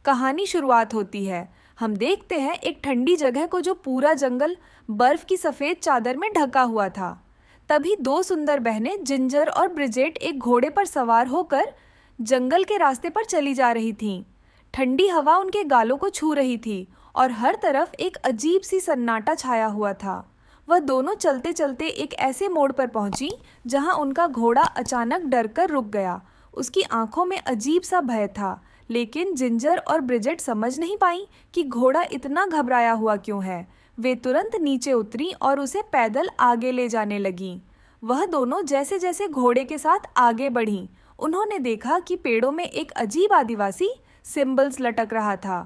कहानी शुरुआत होती है। हम देखते हैं एक ठंडी जगह को जो पूरा जंगल बर्फ की सफ़ेद चादर में ढका हुआ था। तभी दो सुंदर बहनें जिंजर और ब्रिजेट एक घोड़े पर सवार होकर जंगल के रास्ते पर चली जा रही थीं। ठंडी हवा उनके गालों को छू रही थी और हर तरफ एक अजीब सी सन्नाटा छाया हुआ था। वह दोनों चलते चलते एक ऐसे मोड़ पर पहुंची जहां उनका घोड़ा अचानक डरकर रुक गया। उसकी आंखों में अजीब सा भय था, लेकिन जिंजर और ब्रिजेट समझ नहीं पाई कि घोड़ा इतना घबराया हुआ क्यों है। वे तुरंत नीचे उतरी और उसे पैदल आगे ले जाने लगीं। वह दोनों जैसे जैसे घोड़े के साथ आगे बढ़ीं, उन्होंने देखा कि पेड़ों में एक अजीब आदिवासी सिंबल्स लटक रहा था।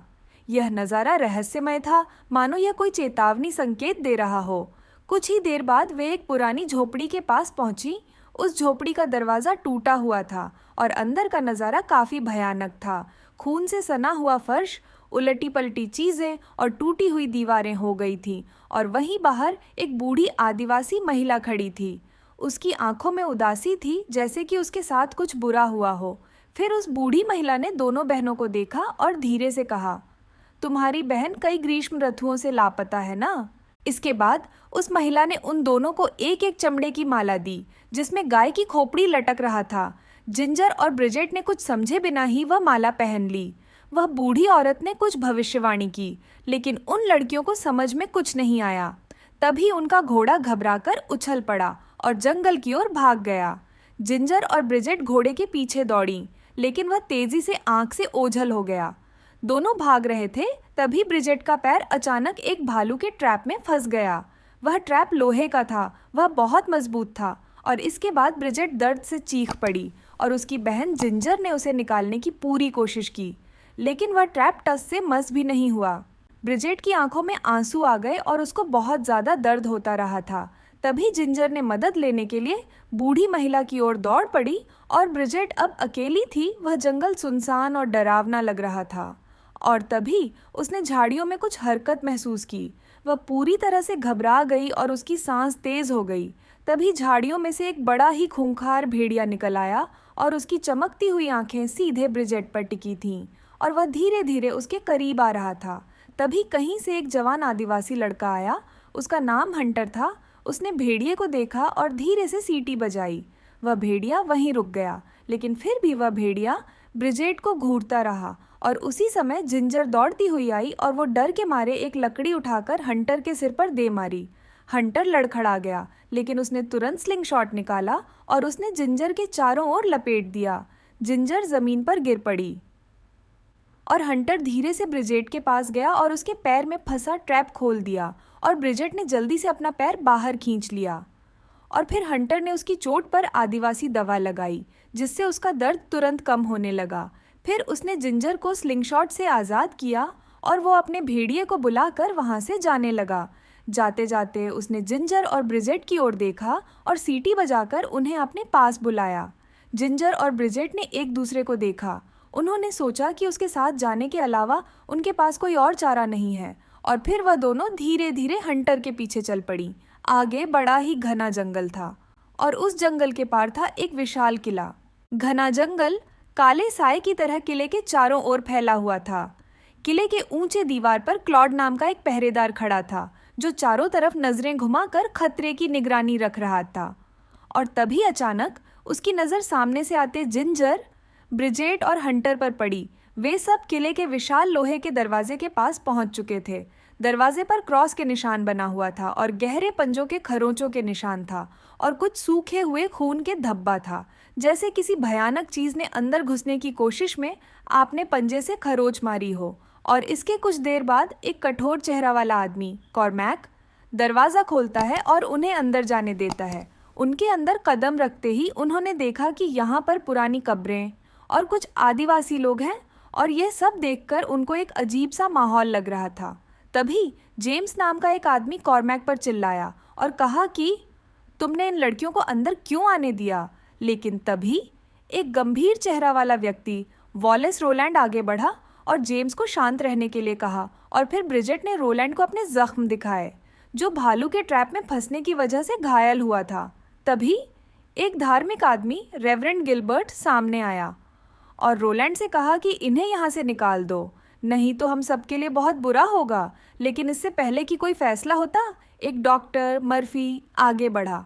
यह नज़ारा रहस्यमय था, मानो यह कोई चेतावनी संकेत दे रहा हो। कुछ ही देर बाद वे एक पुरानी झोपड़ी के पास पहुंची। उस झोपड़ी का दरवाज़ा टूटा हुआ था और अंदर का नज़ारा काफ़ी भयानक था। खून से सना हुआ फर्श, उलटी पलटी चीज़ें और टूटी हुई दीवारें हो गई थीं, और वहीं बाहर एक बूढ़ी आदिवासी महिला खड़ी थी। उसकी आंखों में उदासी थी, जैसे कि उसके साथ कुछ बुरा हुआ हो। फिर उस बूढ़ी महिला ने दोनों बहनों को देखा और धीरे से कहा, तुम्हारी बहन कई ग्रीष्म ऋतुओं से लापता है ना? इसके बाद उस महिला ने उन दोनों को एक एक चमड़े की माला दी, जिसमें गाय की खोपड़ी लटक रहा था। जिंजर और ब्रिजेट ने कुछ समझे बिना ही वह माला पहन ली। वह बूढ़ी औरत ने कुछ भविष्यवाणी की, लेकिन उन लड़कियों को समझ में कुछ नहीं आया। तभी उनका घोड़ा घबराकर उछल पड़ा और जंगल की ओर भाग गया। जिंजर और ब्रिजेट घोड़े के पीछे दौड़ी, लेकिन वह तेजी से आंख से ओझल हो गया। दोनों भाग रहे थे, तभी ब्रिजेट का पैर अचानक एक भालू के ट्रैप में फंस गया। वह ट्रैप लोहे का था, वह बहुत मजबूत था, और इसके बाद ब्रिजेट दर्द से चीख पड़ी और उसकी बहन जिंजर ने उसे निकालने की पूरी कोशिश की, लेकिन वह ट्रैप टस से मस भी नहीं हुआ। ब्रिजेट की आंखों में आंसू आ गए और उसको बहुत ज़्यादा दर्द होता रहा था। तभी जिंजर ने मदद लेने के लिए बूढ़ी महिला की ओर दौड़ पड़ी और ब्रिजेट अब अकेली थी। वह जंगल सुनसान और डरावना लग रहा था, और तभी उसने झाड़ियों में कुछ हरकत महसूस की। वह पूरी तरह से घबरा गई और उसकी सांस तेज हो गई। तभी झाड़ियों में से एक बड़ा ही खूंखार भेड़िया निकल आया और उसकी चमकती हुई आंखें सीधे ब्रिजेट पर टिकी थीं, और वह धीरे धीरे उसके करीब आ रहा था। तभी कहीं से एक जवान आदिवासी लड़का आया। उसका नाम हंटर था। उसने भेड़िए को देखा और धीरे से सीटी बजाई। वह भेड़िया वहीं रुक गया, लेकिन फिर भी वह भेड़िया ब्रिजेट को घूरता रहा। और उसी समय जिंजर दौड़ती हुई आई और वो डर के मारे एक लकड़ी उठाकर हंटर के सिर पर दे मारी। हंटर लड़खड़ा गया, लेकिन उसने तुरंत स्लिंग शॉट निकाला और उसने जिंजर के चारों ओर लपेट दिया। जिंजर जमीन पर गिर पड़ी और हंटर धीरे से ब्रिजेट के पास गया और उसके पैर में फंसा ट्रैप खोल दिया, और ब्रिजेट ने जल्दी से अपना पैर बाहर खींच लिया। और फिर हंटर ने उसकी चोट पर आदिवासी दवा लगाई, जिससे उसका दर्द तुरंत कम होने लगा। फिर उसने जिंजर को स्लिंगशॉट से आज़ाद किया और वो अपने भेड़िए को बुलाकर वहाँ से जाने लगा। जाते जाते उसने जिंजर और ब्रिजेट की ओर देखा और सीटी बजाकर उन्हें अपने पास बुलाया। जिंजर और ब्रिजेट ने एक दूसरे को देखा। उन्होंने सोचा कि उसके साथ जाने के अलावा उनके पास कोई और चारा नहीं है, और फिर वह दोनों धीरे धीरे हंटर के पीछे चल पड़ी। आगे बड़ा ही घना जंगल था, और उस जंगल के पार था एक विशाल किला। घना जंगल काले साए की तरह किले के चारों ओर फैला हुआ था। किले के ऊंचे दीवार पर क्लॉड नाम का एक पहरेदार खड़ा था, जो चारों तरफ नजरें घुमाकर खतरे की निगरानी रख रहा था। और तभी अचानक उसकी नज़र सामने से आते जिंजर, ब्रिजेट और हंटर पर पड़ी। वे सब किले के विशाल लोहे के दरवाजे के पास पहुंच चुके थे। दरवाजे पर क्रॉस के निशान बना हुआ था और गहरे पंजों के खरोंचों के निशान था, और कुछ सूखे हुए खून के धब्बा था, जैसे किसी भयानक चीज ने अंदर घुसने की कोशिश में आपने पंजे से खरोच मारी हो। और इसके कुछ देर बाद एक कठोर चेहरा वाला आदमी, कॉर्मैक, दरवाज़ा खोलता है और उन्हें अंदर जाने देता है। उनके अंदर कदम रखते ही उन्होंने देखा कि यहाँ पर पुरानी कब्रें और कुछ आदिवासी लोग हैं, और यह सब देखकर उनको एक अजीब सा माहौल लग रहा था। तभी जेम्स नाम का एक आदमी कॉर्मैक पर चिल्लाया और कहा कि तुमने इन लड़कियों को अंदर क्यों आने दिया? लेकिन तभी एक गंभीर चेहरा वाला व्यक्ति वॉलेस रोलैंड आगे बढ़ा और जेम्स को शांत रहने के लिए कहा, और फिर ब्रिजेट ने रोलैंड को अपने जख्म दिखाए, जो भालू के ट्रैप में फंसने की वजह से घायल हुआ था। तभी एक धार्मिक आदमी रेवरेंड गिलबर्ट सामने आया और रोलैंड से कहा कि इन्हें यहाँ से निकाल दो। नहीं तो हम सबके लिए बहुत बुरा होगा। लेकिन इससे पहले कि कोई फैसला होता, एक डॉक्टर मर्फी आगे बढ़ा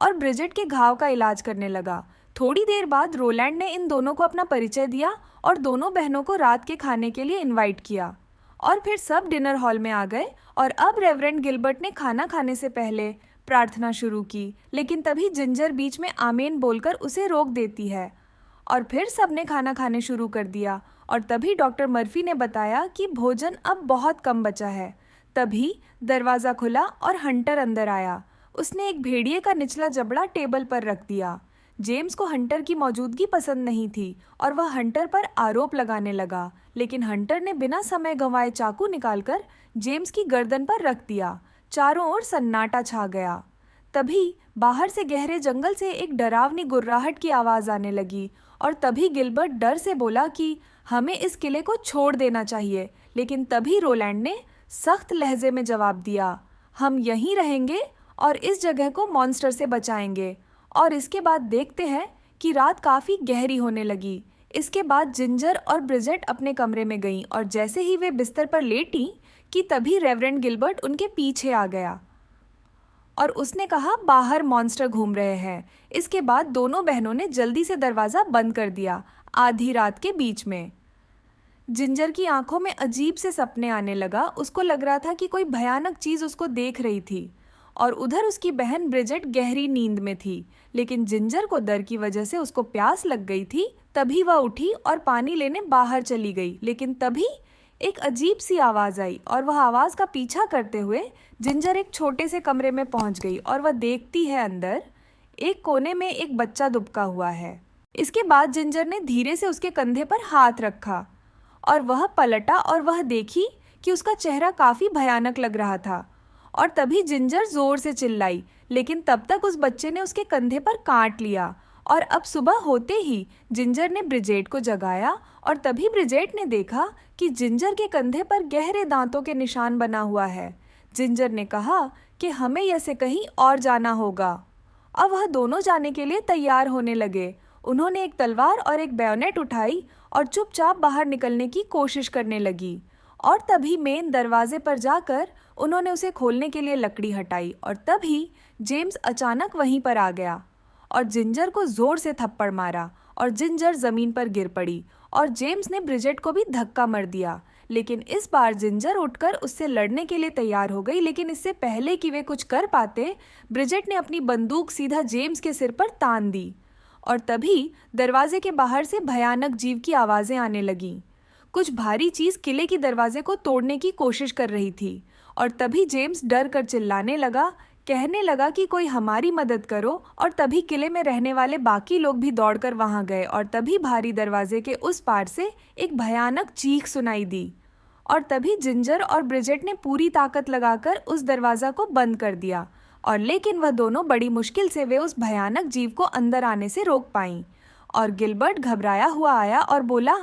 और ब्रिजेट के घाव का इलाज करने लगा। थोड़ी देर बाद रोलैंड ने इन दोनों को अपना परिचय दिया और दोनों बहनों को रात के खाने के लिए इनवाइट किया। और फिर सब डिनर हॉल में आ गए और अब रेवरेंड गिलबर्ट ने खाना खाने से पहले प्रार्थना शुरू की, लेकिन तभी जिंजर बीच में आमीन बोलकर उसे रोक देती है। और फिर सबने खाना खाने शुरू कर दिया और तभी डॉक्टर मर्फी ने बताया कि भोजन अब बहुत कम बचा है। तभी दरवाज़ा खुला और हंटर अंदर आया। उसने एक भेड़िए का निचला जबड़ा टेबल पर रख दिया। जेम्स को हंटर की मौजूदगी पसंद नहीं थी और वह हंटर पर आरोप लगाने लगा, लेकिन हंटर ने बिना समय गंवाए चाकू निकालकर जेम्स की गर्दन पर रख दिया। चारों ओर सन्नाटा छा गया। तभी बाहर से गहरे जंगल से एक डरावनी गुर्राहट की आवाज़ आने लगी और तभी गिलबर्ट डर से बोला कि हमें इस किले को छोड़ देना चाहिए। लेकिन तभी रोलैंड ने सख्त लहजे में जवाब दिया, हम यहीं रहेंगे और इस जगह को मॉन्स्टर से बचाएंगे। और इसके बाद देखते हैं कि रात काफ़ी गहरी होने लगी। इसके बाद जिंजर और ब्रिजेट अपने कमरे में गईं और जैसे ही वे बिस्तर पर लेटी कि तभी रेवरेंड गिलबर्ट उनके पीछे आ गया और उसने कहा, बाहर मॉन्स्टर घूम रहे हैं। इसके बाद दोनों बहनों ने जल्दी से दरवाज़ा बंद कर दिया। आधी रात के बीच में जिंजर की आंखों में अजीब से सपने आने लगा। उसको लग रहा था कि कोई भयानक चीज़ उसको देख रही थी और उधर उसकी बहन ब्रिजेट गहरी नींद में थी। लेकिन जिंजर को डर की वजह से उसको प्यास लग गई थी। तभी वह उठी और पानी लेने बाहर चली गई। लेकिन तभी एक अजीब सी आवाज़ आई और वह आवाज़ का पीछा करते हुए जिंजर एक छोटे से कमरे में पहुंच गई और वह देखती है अंदर एक कोने में एक बच्चा दुबका हुआ है। इसके बाद जिंजर ने धीरे से उसके कंधे पर हाथ रखा और वह पलटा और वह देखी कि उसका चेहरा काफ़ी भयानक लग रहा था। और तभी जिंजर ज़ोर से चिल्लाई, लेकिन तब तक उस बच्चे ने उसके कंधे पर काट लिया। और अब सुबह होते ही जिंजर ने ब्रिजेट को जगाया और तभी ब्रिजेट ने देखा कि जिंजर के कंधे पर गहरे दांतों के निशान बना हुआ है। जिंजर ने कहा कि हमें ऐसे कहीं और जाना होगा। अब वह दोनों जाने के लिए तैयार होने लगे। उन्होंने एक तलवार और एक बैयोनेट उठाई और चुपचाप बाहर निकलने की कोशिश करने लगी। और तभी मेन दरवाजे पर जाकर उन्होंने उसे खोलने के लिए लकड़ी हटाई और तभी जेम्स अचानक वहीं पर आ गया और जिंजर को जोर से थप्पड़ मारा और जिंजर जमीन पर गिर पड़ी और जेम्स ने ब्रिजेट को भी धक्का मार दिया। लेकिन इस बार जिंजर उठकर उससे लड़ने के लिए तैयार हो गई। लेकिन इससे पहले कि वे कुछ कर पाते, ब्रिजेट ने अपनी बंदूक सीधा जेम्स के सिर पर तान दी और तभी दरवाजे के बाहर से भयानक जीव की आवाज़ें आने लगीं। कुछ भारी चीज़ किले की दरवाजे को तोड़ने की कोशिश कर रही थी और तभी जेम्स डर कर चिल्लाने लगा, कहने लगा कि कोई हमारी मदद करो। और तभी किले में रहने वाले बाकी लोग भी दौड़कर वहां गए और तभी भारी दरवाजे के उस पार से एक भयानक चीख सुनाई दी और तभी जिंजर और ब्रिजेट ने पूरी ताकत लगाकर उस दरवाज़ा को बंद कर दिया। और लेकिन वह दोनों बड़ी मुश्किल से वे उस भयानक जीव को अंदर आने से रोक पाईं। और गिलबर्ट घबराया हुआ आया और बोला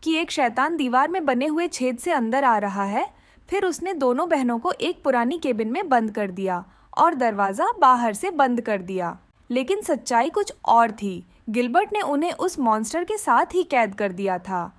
कि एक शैतान दीवार में बने हुए छेद से अंदर आ रहा है। फिर उसने दोनों बहनों को एक पुरानी केबिन में बंद कर दिया और दरवाज़ा बाहर से बंद कर दिया। लेकिन सच्चाई कुछ और थी। गिलबर्ट ने उन्हें उस मॉन्स्टर के साथ ही कैद कर दिया था।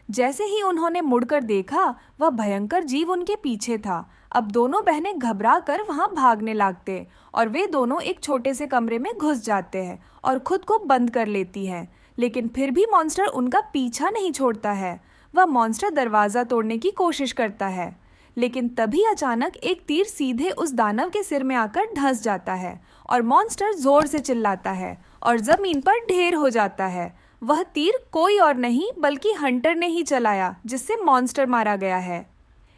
जैसे ही उन्होंने मुड़कर देखा, वह भयंकर जीव उनके पीछे था। अब दोनों बहनें घबरा कर वहाँ भागने लगते और वे दोनों एक छोटे से कमरे में घुस जाते हैं और खुद को बंद कर लेती हैं। लेकिन फिर भी मॉन्स्टर उनका पीछा नहीं छोड़ता है। वह मॉन्स्टर दरवाज़ा तोड़ने की कोशिश करता है, लेकिन तभी अचानक एक तीर सीधे उस दानव के सिर में आकर धंस जाता है और मॉन्स्टर जोर से चिल्लाता है और ज़मीन पर ढेर हो जाता है। वह तीर कोई और नहीं बल्कि हंटर ने ही चलाया, जिससे मॉन्स्टर मारा गया है।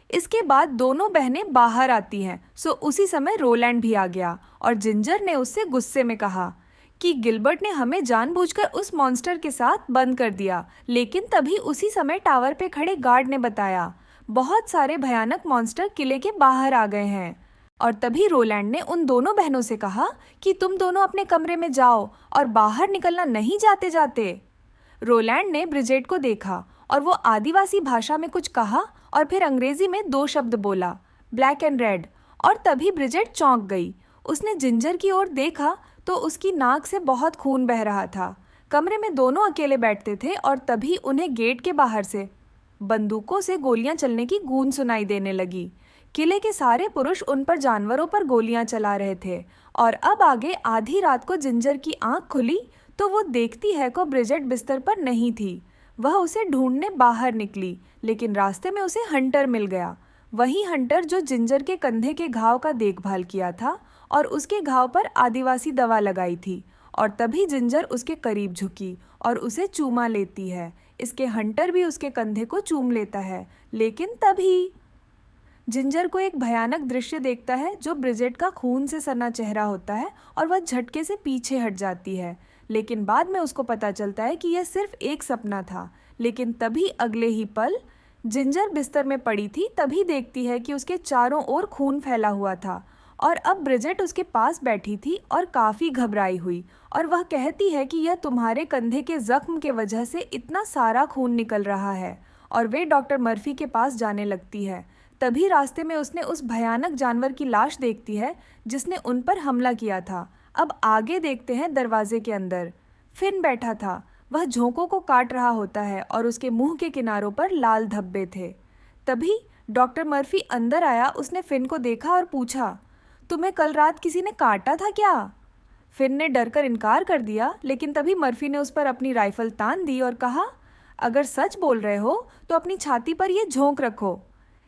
इसके बाद दोनों बहनें बाहर आती हैं। सो उसी समय रोलैंड भी आ गया और जिंजर ने उससे गुस्से में कहा कि गिलबर्ट ने हमें जानबूझकर उस मॉन्स्टर के साथ बंद कर दिया। लेकिन तभी उसी समय टावर पे खड़े गार्ड ने बताया, बहुत सारे भयानक मॉन्स्टर किले के बाहर आ गए हैं। और तभी रोलैंड ने उन दोनों बहनों से कहा कि तुम दोनों अपने कमरे में जाओ और बाहर निकलना नहीं जाते जाते। रोलैंड ने ब्रिजेट को देखा और वो आदिवासी भाषा में कुछ कहा और फिर अंग्रेजी में 2 शब्द बोला, ब्लैक एंड रेड। और तभी ब्रिजेट चौंक गई। उसने जिंजर की ओर देखा तो उसकी नाक से बहुत खून बह रहा था। कमरे में दोनों अकेले बैठते थे और तभी उन्हें गेट के बाहर से बंदूकों से गोलियां चलने की गूंज सुनाई देने लगी। किले के सारे पुरुष उन पर जानवरों पर गोलियां चला रहे थे। और अब आगे आधी रात को जिंजर की आंख खुली तो वो देखती है को ब्रिजेट बिस्तर पर नहीं थी। वह उसे ढूंढने बाहर निकली, लेकिन रास्ते में उसे हंटर मिल गया। वही हंटर जो जिंजर के कंधे के घाव का देखभाल किया था और उसके घाव पर आदिवासी दवा लगाई थी। और तभी जिंजर उसके करीब झुकी और उसे चूमा लेती है। इसके हंटर भी उसके कंधे को चूम लेता है, लेकिन तभी जिंजर को एक भयानक दृश्य देखता है जो ब्रिजेट का खून से सना चेहरा होता है और वह झटके से पीछे हट जाती है। लेकिन बाद में उसको पता चलता है कि यह सिर्फ एक सपना था। लेकिन तभी अगले ही पल जिंजर बिस्तर में पड़ी थी, तभी देखती है कि उसके चारों ओर खून फैला हुआ था और अब ब्रिजेट उसके पास बैठी थी और काफ़ी घबराई हुई। और वह कहती है कि यह तुम्हारे कंधे के जख्म के वजह से इतना सारा खून निकल रहा है। और वे डॉक्टर मर्फी के पास जाने लगती है। तभी रास्ते में उसने उस भयानक जानवर की लाश देखती है जिसने उन पर हमला किया था। अब आगे देखते हैं, दरवाजे के अंदर फिन बैठा था। वह झोंकों को काट रहा होता है और उसके मुंह के किनारों पर लाल धब्बे थे। तभी डॉक्टर मर्फी अंदर आया। उसने फिन को देखा और पूछा, तुम्हें कल रात किसी ने काटा था क्या? फिन ने डरकर इनकार कर दिया, लेकिन तभी मर्फी ने उस पर अपनी राइफल तान दी और कहा, अगर सच बोल रहे हो तो अपनी छाती पर यह झोंक रखो।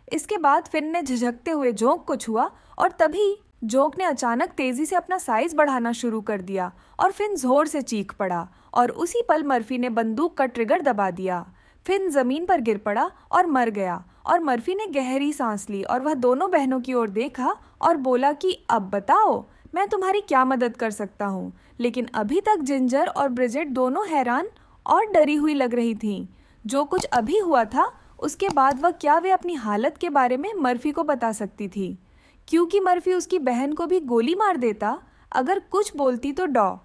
इसके बाद फिन ने झिझकते हुए जोंक को छुआ और तभी जोंक ने अचानक तेजी से अपना साइज बढ़ाना शुरू कर दिया और फिन जोर से चीख पड़ा। और उसी पल मर्फी ने बंदूक का ट्रिगर दबा दिया। फिन जमीन पर गिर पड़ा और मर गया। और मर्फी ने गहरी सांस ली और वह दोनों बहनों की ओर देखा और बोला कि अब बताओ मैं तुम्हारी क्या मदद कर सकता हूँ। लेकिन अभी तक जिंजर और ब्रिजेट दोनों हैरान और डरी हुई लग रही थीं। जो कुछ अभी हुआ था उसके बाद वह क्या वे अपनी हालत के बारे में मर्फी को बता सकती थी, क्योंकि मर्फी उसकी बहन को भी गोली मार देता अगर कुछ बोलती तो डॉ।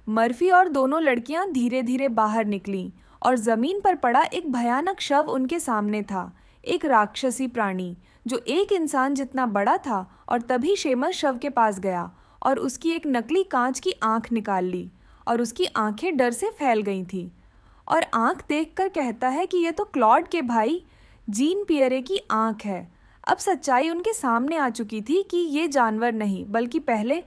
मर्फी और दोनों लड़कियां धीरे धीरे बाहर निकलीं और जमीन पर पड़ा एक भयानक शव उनके सामने था, एक राक्षसी प्राणी जो एक इंसान जितना बड़ा था। और तभी शेमस शव के पास गया और उसकी एक नकली कांच की आंख निकाल ली और उसकी आंखें डर से फैल गई थीं। और आंख देखकर कहता है कि यह तो क्लॉड के भाई जीन पियरे की आंख है। अब सच्चाई उनके सामने आ चुकी थी कि ये जानवर नहीं बल्कि पहले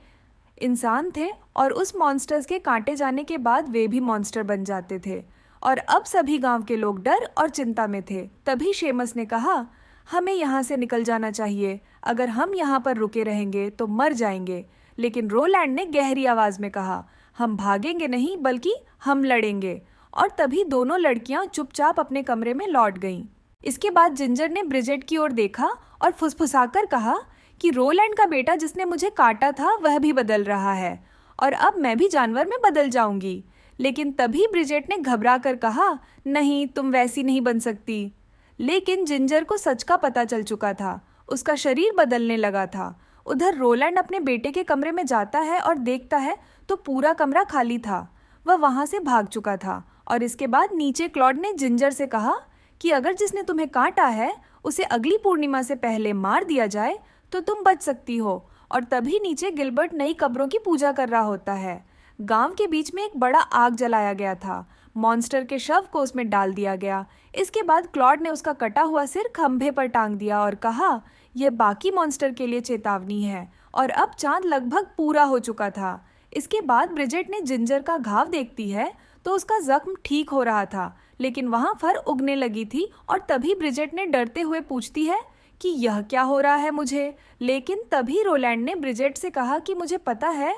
इंसान थे और उस मॉन्स्टर्स के काटे जाने के बाद वे भी मॉन्स्टर बन जाते थे। और अब सभी गांव के लोग डर और चिंता में थे। तभी शेमस ने कहा, हमें यहाँ से निकल जाना चाहिए। अगर हम यहाँ पर रुके रहेंगे तो मर जाएंगे। लेकिन रोलैंड ने गहरी आवाज़ में कहा, हम भागेंगे नहीं बल्कि हम लड़ेंगे। और तभी दोनों लड़कियां चुपचाप अपने कमरे में लौट गईं। इसके बाद जिंजर ने ब्रिजेट की ओर देखा और फुसफुसाकर कहा कि रोलैंड का बेटा जिसने मुझे काटा था वह भी बदल रहा है और अब मैं भी जानवर में बदल जाऊंगी। लेकिन तभी ब्रिजेट ने घबरा कर कहा, नहीं, तुम वैसी नहीं बन सकती। लेकिन जिंजर को सच का पता चल चुका था। उसका शरीर बदलने लगा था। उधर रोलैंड अपने बेटे के कमरे में जाता है और देखता है तो पूरा कमरा खाली था। वह वहां से भाग चुका था। और इसके बाद नीचे क्लॉड ने जिंजर से कहा कि अगर जिसने तुम्हें काटा है उसे अगली पूर्णिमा से पहले मार दिया जाए तो तुम बच सकती हो। और तभी नीचे गिलबर्ट नई कब्रों की पूजा कर रहा होता है। गांव के बीच में एक बड़ा आग जलाया गया था। मॉन्स्टर के शव को उसमें डाल दिया गया। इसके बाद क्लॉड ने उसका कटा हुआ सिर खंभे पर टांग दिया और कहा, यह बाकी मॉन्स्टर के लिए चेतावनी है। और अब चांद लगभग पूरा हो चुका था। इसके बाद ब्रिजेट ने जिंजर का घाव देखती है तो उसका जख्म ठीक हो रहा था, लेकिन वहां फर उगने लगी थी। और तभी ब्रिजेट ने डरते हुए पूछती है कि यह क्या हो रहा है मुझे। लेकिन तभी रोलैंड ने ब्रिजेट से कहा कि मुझे पता है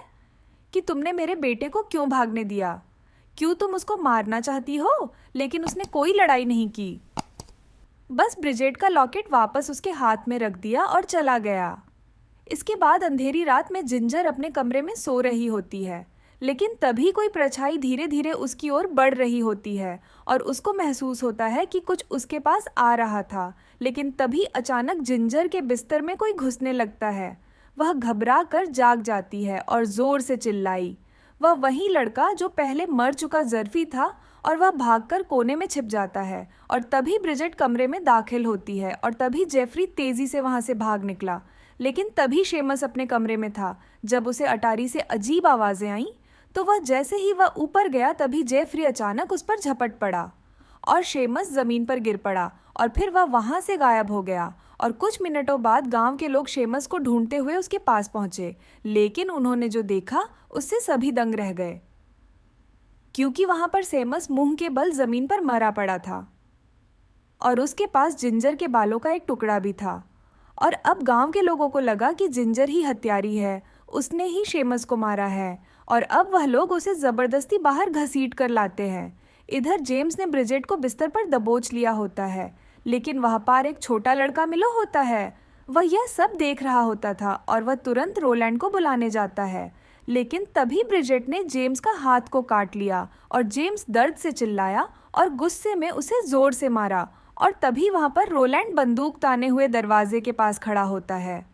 कि तुमने मेरे बेटे को क्यों भागने दिया, क्यों तुम उसको मारना चाहती हो, लेकिन उसने कोई लड़ाई नहीं की। बस ब्रिजेट का लॉकेट वापस उसके हाथ में रख दिया और चला गया। इसके बाद अंधेरी रात में जिंजर अपने कमरे में सो रही होती है, लेकिन तभी कोई परछाई धीरे धीरे उसकी ओर बढ़ रही होती है और उसको महसूस होता है कि कुछ उसके पास आ रहा था। लेकिन तभी अचानक जिंजर के बिस्तर में कोई घुसने लगता है। वह घबरा कर जाग जाती है और जोर से चिल्लाई। वह वही लड़का जो पहले मर चुका जर्फी था और वह भागकर कोने में छिप जाता है। और तभी ब्रिजेट कमरे में दाखिल होती है और तभी जेफरी तेजी से वहां से भाग निकला। लेकिन तभी शेमस अपने कमरे में था। जब उसे अटारी से अजीब आवाजें आईं तो वह जैसे ही वह ऊपर गया तभी जेफरी अचानक उस पर झपट पड़ा और शेमस जमीन पर गिर पड़ा और फिर वह वहाँ से गायब हो गया। और कुछ मिनटों बाद गांव के लोग शेमस को ढूंढते हुए उसके पास पहुंचे, लेकिन उन्होंने जो देखा उससे सभी दंग रह गए, क्योंकि वहां पर सेमस मुंह के बल जमीन पर मरा पड़ा था और उसके पास जिंजर के बालों का एक टुकड़ा भी था। और अब गांव के लोगों को लगा कि जिंजर ही हत्यारी है, उसने ही शेमस को मारा है, और अब वह लोग उसे जबरदस्ती बाहर घसीट कर लाते हैं। इधर जेम्स ने ब्रिजेट को बिस्तर पर दबोच लिया होता है, लेकिन वहाँ पर एक छोटा लड़का मिलो होता है। वह यह सब देख रहा होता था और वह तुरंत रोलैंड को बुलाने जाता है, लेकिन तभी ब्रिजेट ने जेम्स का हाथ को काट लिया और जेम्स दर्द से चिल्लाया और गुस्से में उसे जोर से मारा। और तभी वहाँ पर रोलैंड बंदूक ताने हुए दरवाजे के पास खड़ा होता है।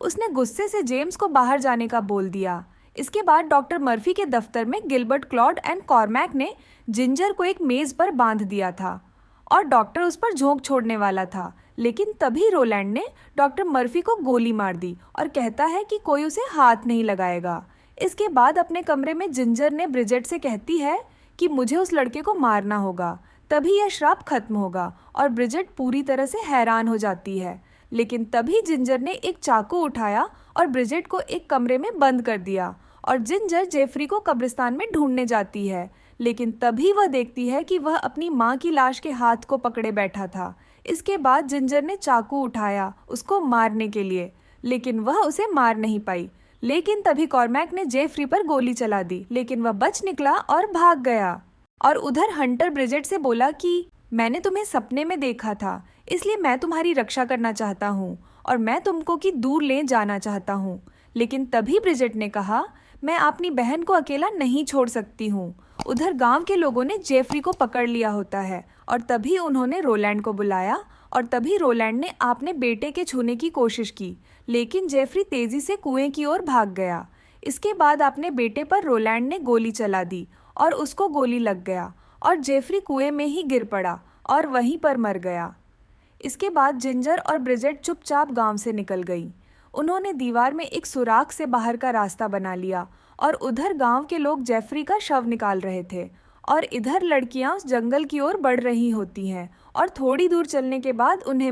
उसने गुस्से से जेम्स को बाहर जाने का बोल दिया। इसके बाद डॉक्टर मर्फी के दफ्तर में गिलबर्ट क्लॉड एंड कॉर्मैक ने जिंजर को एक मेज पर बांध दिया था और डॉक्टर उस पर झोंक छोड़ने वाला था, लेकिन तभी रोलैंड ने डॉक्टर मर्फी को गोली मार दी और कहता है कि कोई उसे हाथ नहीं लगाएगा। इसके बाद अपने कमरे में जिंजर ने ब्रिजेट से कहती है कि मुझे उस लड़के को मारना होगा, तभी यह श्राप खत्म होगा। और ब्रिजेट पूरी तरह से हैरान हो जाती है, लेकिन तभी जिंजर ने एक चाकू उठाया और ब्रिजेट को एक कमरे में बंद कर दिया। और जिंजर जेफरी को कब्रिस्तान में ढूंढने जाती है, लेकिन तभी वह देखती है कि वह अपनी माँ की लाश के हाथ को पकड़े बैठा था। इसके बाद जिंजर ने चाकू उठाया उसको मारने के लिए, लेकिन वह उसे मार नहीं पाई। लेकिन तभी कॉर्मैक ने जेफरी पर गोली चला दी, लेकिन वह बच निकला और भाग गया। और उधर हंटर ब्रिजेट से बोला कि मैंने तुम्हें सपने में देखा था, इसलिए मैं तुम्हारी रक्षा करना चाहता हूँ और मैं तुमको कि दूर ले जाना चाहता हूँ। लेकिन तभी ब्रिजेट ने कहा, मैं अपनी बहन को अकेला नहीं छोड़ सकती हूँ। उधर गांव के लोगों ने जेफरी को पकड़ लिया होता है और तभी उन्होंने रोलैंड को बुलाया। और तभी रोलैंड ने अपने बेटे के छूने की कोशिश की, लेकिन जेफरी तेजी से कुएं की ओर भाग गया। इसके बाद अपने बेटे पर रोलैंड ने गोली चला दी और उसको गोली लग गया और जेफरी कुएं में ही गिर पड़ा और वहीं पर मर गया। इसके बाद जिंजर और ब्रिजेट चुपचाप गांव से निकल गई। उन्होंने दीवार में एक सुराख से बाहर का रास्ता बना लिया और उधर गांव के लोग जेफरी का शव निकाल रहे थे और इधर लड़कियां उस जंगल की ओर बढ़ रही होती हैं। और थोड़ी दूर चलने के बाद उन्हें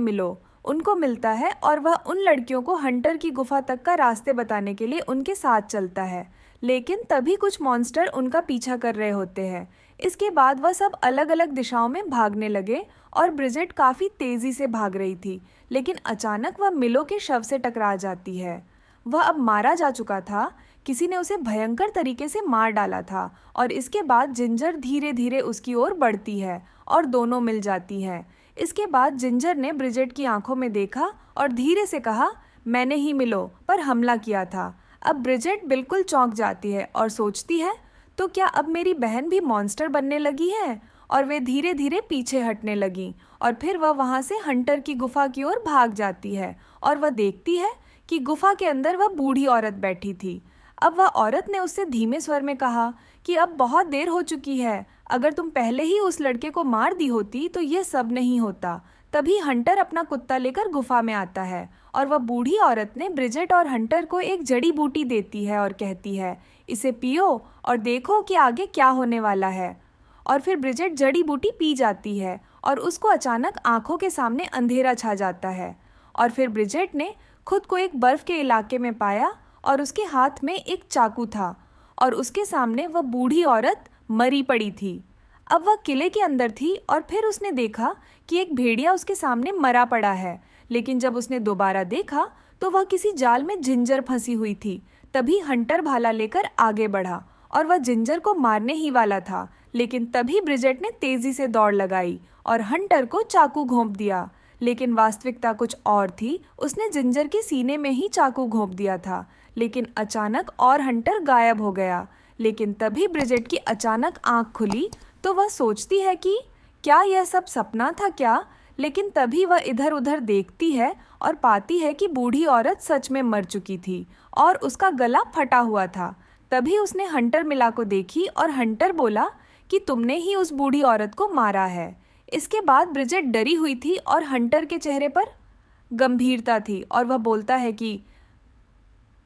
उनको मिलता है और वह उन लड़कियों को हंटर की गुफा तक का रास्ते बताने के लिए उनके साथ चलता है, लेकिन तभी कुछ मॉन्स्टर उनका पीछा कर रहे होते हैं। इसके बाद वह सब अलग अलग दिशाओं में भागने लगे और ब्रिजेट काफ़ी तेज़ी से भाग रही थी, लेकिन अचानक वह मिलो के शव से टकरा जाती है। वह अब मारा जा चुका था, किसी ने उसे भयंकर तरीके से मार डाला था। और इसके बाद जिंजर धीरे धीरे उसकी ओर बढ़ती है और दोनों मिल जाती हैं। इसके बाद जिंजर ने ब्रिजेट की आंखों में देखा और धीरे से कहा, मैंने ही मिलो पर हमला किया था। अब ब्रिजेट बिल्कुल चौंक जाती है और सोचती है, तो क्या अब मेरी बहन भी मॉन्स्टर बनने लगी है? और वे धीरे धीरे पीछे हटने लगी और फिर वह वहाँ से हंटर की गुफा की ओर भाग जाती है और वह देखती है कि गुफा के अंदर वह बूढ़ी औरत बैठी थी। अब वह औरत ने उससे धीमे स्वर में कहा कि अब बहुत देर हो चुकी है, अगर तुम पहले ही उस लड़के को मार दी होती तो ये सब नहीं होता। तभी हंटर अपना कुत्ता लेकर गुफा में आता है और वह बूढ़ी औरत ने ब्रिजेट और हंटर को एक जड़ी बूटी देती है और कहती है, इसे पियो और देखो कि आगे क्या होने वाला है। और फिर ब्रिजेट जड़ी बूटी पी जाती है और उसको अचानक आंखों के सामने अंधेरा छा जाता है। और फिर ब्रिजेट ने खुद को एक बर्फ के इलाके में पाया और उसके हाथ में एक चाकू था और उसके सामने वह बूढ़ी औरत मरी पड़ी थी। अब वह किले के अंदर थी और फिर उसने देखा कि एक भेड़िया उसके सामने मरा पड़ा है, लेकिन जब उसने दोबारा देखा तो वह किसी जाल में जिंजर फंसी हुई थी। तभी हंटर भाला लेकर आगे बढ़ा और वह जिंजर को मारने ही वाला था, लेकिन तभी ब्रिजेट ने तेजी से दौड़ लगाई और हंटर को चाकू घोंप दिया। लेकिन वास्तविकता कुछ और थी, उसने जिंजर के सीने में ही चाकू घोंप दिया था, लेकिन अचानक और हंटर गायब हो गया। लेकिन तभी ब्रिजेट की अचानक आंख खुली तो वह सोचती है कि क्या यह सब सपना था क्या? लेकिन तभी वह इधर उधर देखती है और पाती है कि बूढ़ी औरत सच में मर चुकी थी और उसका गला फटा हुआ था। तभी उसने हंटर मिला को देखी और हंटर बोला कि तुमने ही उस बूढ़ी औरत को मारा है। इसके बाद ब्रिजेट डरी हुई थी और हंटर के चेहरे पर गंभीरता थी और वह बोलता है कि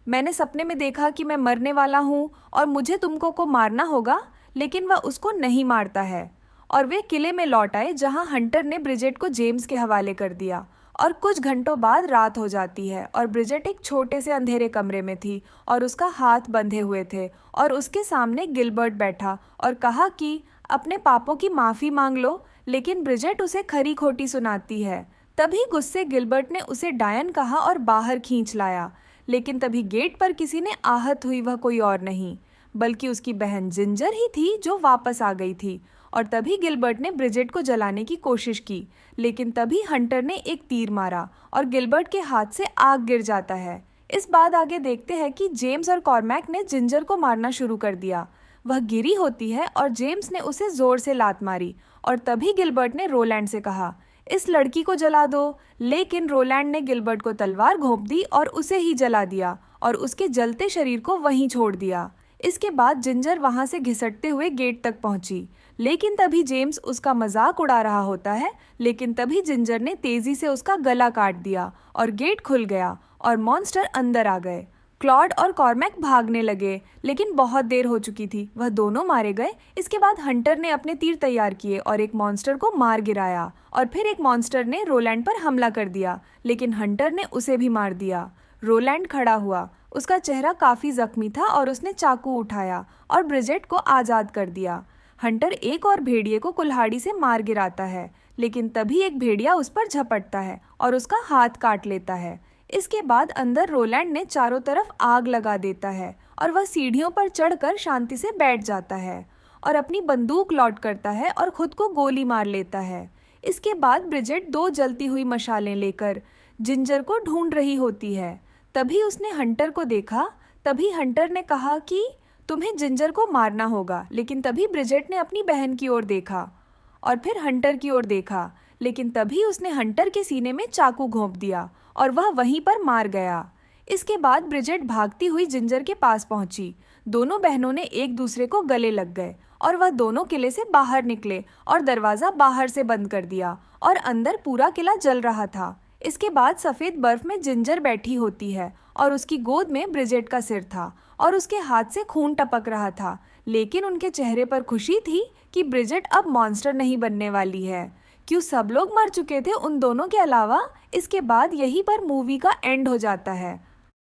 मैंने सपने में देखा कि मैं मरने वाला हूँ और मुझे तुमको को मारना होगा, लेकिन वह उसको नहीं मारता है। और वे किले में लौट आए जहां हंटर ने ब्रिजेट को जेम्स के हवाले कर दिया। और कुछ घंटों बाद रात हो जाती है और ब्रिजेट एक छोटे से अंधेरे कमरे में थी और उसका हाथ बंधे हुए थे और उसके सामने गिलबर्ट बैठा और कहा कि अपने पापों की माफ़ी मांग लो, लेकिन ब्रिजेट उसे खरी खोटी सुनाती है। तभी गुस्से गिलबर्ट ने उसे डायन कहा और बाहर खींच लाया, लेकिन तभी गेट पर किसी ने आहत हुई, वह कोई और नहीं बल्कि उसकी बहन जिंजर ही थी जो वापस आ गई थी। और तभी गिलबर्ट ने ब्रिजेट को जलाने की कोशिश की, लेकिन तभी हंटर ने एक तीर मारा और गिलबर्ट के हाथ से आग गिर जाता है। इस बाद आगे देखते हैं कि जेम्स और कॉर्मैक ने जिंजर को मारना शुरू कर दिया। वह गिरी होती है और जेम्स ने उसे जोर से लात मारी और तभी गिलबर्ट ने रोलैंड से कहा, इस लड़की को जला दो। लेकिन रोलैंड ने गिलबर्ट को तलवार घोंप दी और उसे ही जला दिया और उसके जलते शरीर को वहीं छोड़ दिया। इसके बाद जिंजर वहां से घिसटते हुए गेट तक पहुंची, लेकिन तभी जेम्स उसका मजाक उड़ा रहा होता है। लेकिन तभी जिंजर ने तेजी से उसका गला काट दिया और गेट खुल गया और मॉन्स्टर अंदर आ गए। क्लॉड और कॉर्मैक भागने लगे, लेकिन बहुत देर हो चुकी थी, वह दोनों मारे गए। इसके बाद हंटर ने अपने तीर तैयार किए और एक मॉन्स्टर को मार गिराया और फिर एक मॉन्स्टर ने रोलैंड पर हमला कर दिया, लेकिन हंटर ने उसे भी मार दिया। रोलैंड खड़ा हुआ, उसका चेहरा काफी जख्मी था और उसने चाकू उठाया और ब्रिजेट को आजाद कर दिया। हंटर एक और भेड़िए को कुल्हाड़ी से मार गिराता है, लेकिन तभी एक भेड़िया उस पर झपटता है और उसका हाथ काट लेता है। इसके बाद अंदर रोलैंड ने चारों तरफ आग लगा देता है और वह सीढ़ियों पर चढ़कर शांति से बैठ जाता है और अपनी बंदूक लॉड करता है और खुद को गोली मार लेता है। इसके बाद ब्रिजेट 2 जलती हुई मशालें लेकर जिंजर को ढूंढ रही होती है। तभी उसने हंटर को देखा। तभी हंटर ने कहा कि तुम्हें जिंजर को मारना होगा, लेकिन तभी ब्रिजेट ने अपनी बहन की ओर देखा और फिर हंटर की ओर देखा, लेकिन तभी उसने हंटर के सीने में चाकू घोंप दिया और वह वहीं पर मार गया। इसके बाद ब्रिजेट भागती हुई जिंजर के पास पहुंची। दोनों बहनों ने एक दूसरे को गले लग गए और वह दोनों किले से बाहर निकले और दरवाजा बाहर से बंद कर दिया और अंदर पूरा किला जल रहा था। इसके बाद सफेद बर्फ में जिंजर बैठी होती है और उसकी गोद में ब्रिजेट का सिर था और उसके हाथ से खून टपक रहा था, लेकिन उनके चेहरे पर खुशी थी कि ब्रिजेट अब मॉन्स्टर नहीं बनने वाली है। क्यों सब लोग मर चुके थे उन दोनों के अलावा। इसके बाद यहीं पर मूवी का एंड हो जाता है।